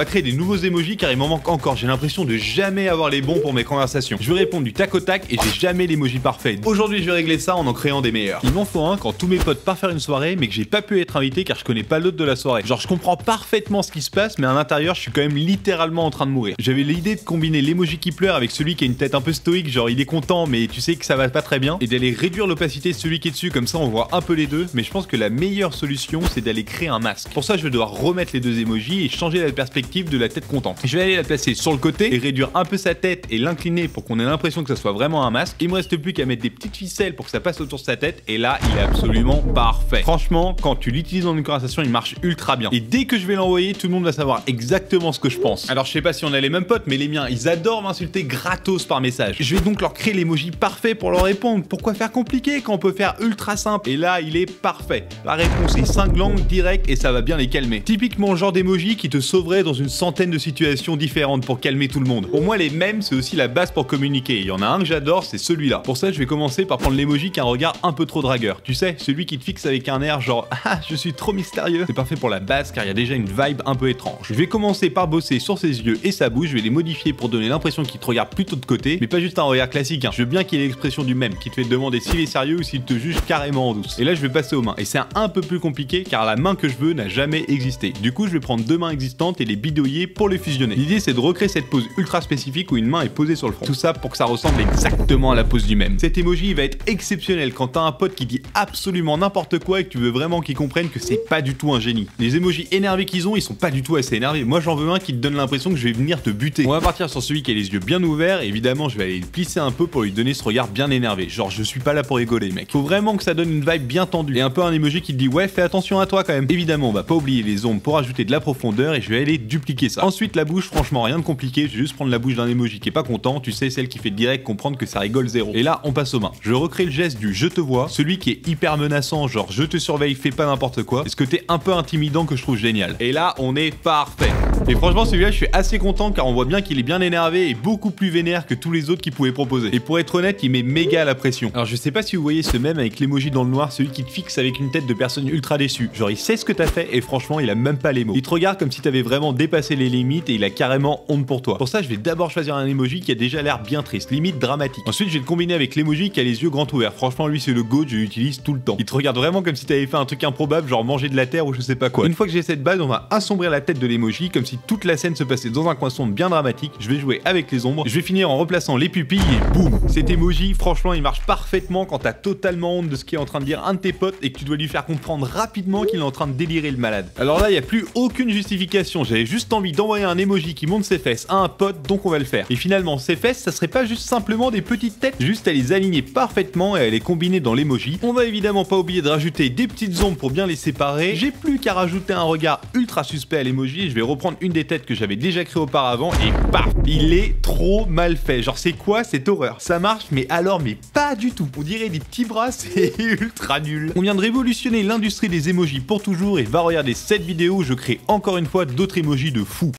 va créer des nouveaux emojis car il m'en manque encore. J'ai l'impression de jamais avoir les bons pour mes conversations. Je vais répondre du tac au tac et j'ai jamais l'emoji parfait. Aujourd'hui, je vais régler ça en créant des meilleurs. Il m'en faut un quand tous mes potes partent faire une soirée mais que j'ai pas pu être invité car je connais pas l'autre de la soirée. Genre, je comprends parfaitement ce qui se passe, mais à l'intérieur, je suis quand même littéralement en train de mourir. J'avais l'idée de combiner l'emoji qui pleure avec celui qui a une tête un peu stoïque, genre il est content mais tu sais que ça va pas très bien, et d'aller réduire l'opacité de celui qui est dessus, comme ça on voit un peu les deux. Mais je pense que la meilleure solution c'est d'aller créer un masque. Pour ça, je vais devoir remettre les deux emojis et changer la perspective de la tête contente. Je vais aller la placer sur le côté et réduire un peu sa tête et l'incliner pour qu'on ait l'impression que ça soit vraiment un masque. Il me reste plus qu'à mettre des petites ficelles pour que ça passe autour de sa tête, et là il est absolument parfait. Franchement, quand tu l'utilises dans une conversation, il marche ultra bien. Et dès que je vais l'envoyer, tout le monde va savoir exactement ce que je pense. Alors je sais pas si on a les mêmes potes, mais les miens, ils adorent m'insulter gratos par message. Je vais donc leur créer l'emoji parfait pour leur répondre. Pourquoi faire compliqué quand on peut faire ultra simple? Et là, il est parfait. La réponse est cinglante, direct, et ça va bien les calmer. Typiquement le genre d'emoji qui te sauverait dans une centaine de situations différentes pour calmer tout le monde. Pour moi, les mèmes, c'est aussi la base pour communiquer. Il y en a un que j'adore, c'est celui-là. Pour ça, je vais commencer par prendre l'emoji qui a un regard un peu trop dragueur. Tu sais, celui qui te fixe avec un air genre ah, je suis trop mystérieux. C'est parfait pour la base car il y a déjà une vibe un peu étrange. Je vais commencer par bosser sur ses yeux et sa bouche. Je vais les modifier pour donner l'impression qu'il te regarde plutôt de côté, mais pas juste un regard classique, hein. Je veux bien qu'il ait l'expression du même, qui te fait te demander s'il est sérieux ou s'il te juge carrément en douce. Et là, je vais passer aux mains. Et c'est un peu plus compliqué car la main que je veux n'a jamais existé. Du coup, je vais prendre deux mains existantes et les bidouiller pour les fusionner. L'idée, c'est de recréer cette pose ultra spécifique où une main est posée sur le front. Tout ça pour que ça ressemble exactement à la pose du même. Cet emoji, il va être exceptionnel quand t'as un pote qui dit absolument n'importe quoi et que tu veux vraiment qu'il comprenne que c'est pas du tout un génie. Les emojis énervés qu'ils ont, ils sont pas du tout assez énervés. Moi, j'en veux un qui te donne l'impression que je vais venir te buter. On va partir sur celui qui a les yeux bien ouverts. Et évidemment, je vais aller le plisser un peu pour lui donner ce regard bien énervé. Genre, je suis pas là pour rigoler, mec. Faut vraiment que ça donne une vibe bien tendue. Et un peu un emoji qui te dit ouais, fais attention à toi quand même. Évidemment, on va pas oublier les ombres pour ajouter de la profondeur et je vais aller dupliquer ça. Ensuite, la bouche, franchement, rien de compliqué. Je vais juste prendre la bouche d'un emoji qui est pas content. Tu sais, celle qui fait direct comprendre que ça rigole zéro. Et là, on passe aux mains. Je recrée le geste du je te vois, celui qui est hyper menaçant, genre je te surveille, fais pas n'importe quoi. Et ce côté un peu intimidant que je trouve génial. Et là, on est parfait. Et franchement, celui-là, je suis assez content car on voit bien qu'il est bien énervé et beaucoup plus vénère que tous les autres qu'il pouvait proposer. Et pour être honnête, il met méga la pression. Alors, je sais pas si vous voyez ce même avec l'emoji dans le noir, celui qui te fixe avec une tête de personne ultra déçue. Genre, il sait ce que t'as fait et franchement, il a même pas les mots. Il te regarde comme si t'avais vraiment dépassé les limites et il a carrément honte pour toi. Pour ça, je vais d'abord choisir un emoji qui a déjà l'air bien triste, limite dramatique. Ensuite, je vais le combiner avec l'emoji qui a les yeux grands ouverts. Franchement, lui, c'est le GOAT, je l'utilise tout le temps. Il te regarde vraiment comme si t'avais fait un truc improbable, genre manger de la terre ou je sais pas quoi. Une fois que j'ai cette base, on va assombrir la tête de l'emoji comme si toute la scène se passait dans un coin sombre bien dramatique. Je vais jouer avec les ombres. Je vais finir en replaçant les pupilles et boum. Cet emoji, franchement, il marche parfaitement quand t'as totalement honte de ce qu'est en train de dire un de tes potes et que tu dois lui faire comprendre rapidement qu'il est en train de délirer le malade. Alors là, il y a plus aucune justification. J'avais juste envie d'envoyer un emoji qui monte ses fesses à un pote, donc on va le faire. Et finalement, ses fesses, ça serait pas juste simplement des petites têtes, juste à les aligner parfaitement et à les combiner dans l'emoji. On va évidemment pas oublier de rajouter des petites ombres pour bien les séparer. J'ai plus qu'à rajouter un regard ultra suspect à l'emoji et je vais reprendre une des têtes que j'avais déjà créé auparavant et paf, il est trop mal fait. Genre, c'est quoi cette horreur? Ça marche, mais alors, mais pas du tout. On dirait des petits bras, c'est ultra nul. On vient de révolutionner l'industrie des emojis pour toujours et va regarder cette vidéo où je crée encore une fois d'autres emojis de fou.